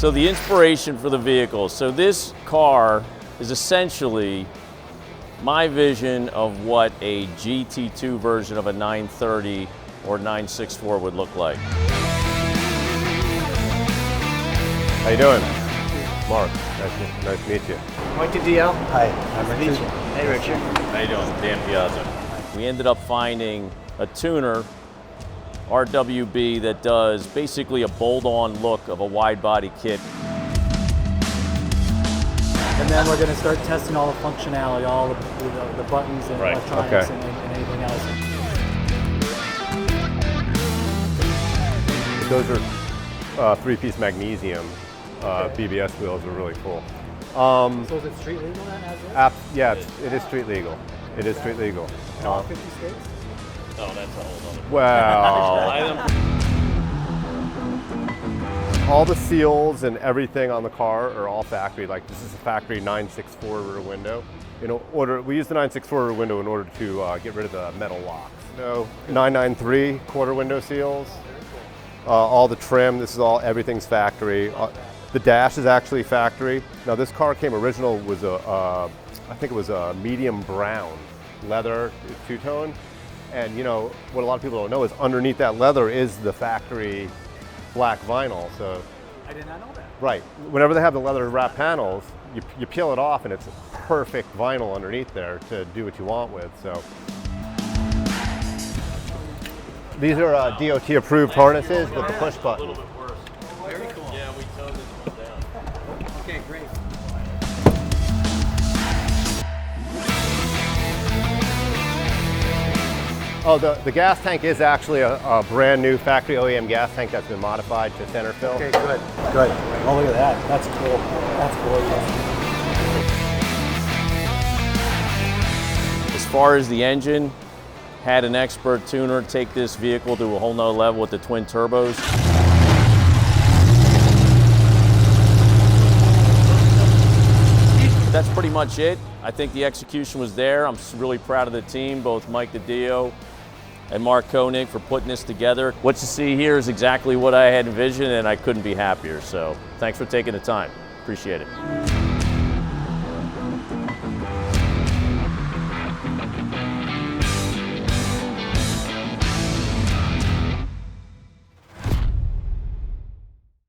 So the inspiration for the vehicle. So this car is essentially my vision of what a GT2 version of a 930 or 964 would look like. How you doing? Mark, nice to meet you. Mike DL. Hi, I'm Richard. Hey, Richard. How you doing? Dan Piazza. We ended up finding a tuner, RWB, that does basically a bolt-on look of a wide-body kit. And then we're going to start testing all the functionality, all the buttons and electronics and anything else. Those are three-piece magnesium BBS wheels. Are really cool. So is it street legal then, as is? Yeah, it is street legal. It is street legal. In all 50 states? No, that's a whole other. Well, all the seals and everything on the car are all factory. Like this is a factory 964 rear window. We use the 964 rear window in order to get rid of the metal locks. 993 quarter window seals. All the trim. Everything's factory. The dash is actually factory. Now this car original was I think it was a medium brown leather two-tone. And what a lot of people don't know is underneath that leather is the factory black vinyl. So I did not know that. Right. Whenever they have the leather wrap panels, you peel it off and it's a perfect vinyl underneath there to do what you want with. So these are DOT approved harnesses with the push button. Very cool. Yeah, we totally put down. Okay, great. Oh, the gas tank is actually a brand new factory OEM gas tank that's been modified to center fill. Okay, good. Oh, look at that. That's cool. That's gorgeous. As far as the engine, had an expert tuner take this vehicle to a whole nother level with the twin turbos. That's pretty much it. I think the execution was there. I'm really proud of the team, both Mike DiDio and Mark Koenig, for putting this together. What you see here is exactly what I had envisioned, and I couldn't be happier. So thanks for taking the time. Appreciate it.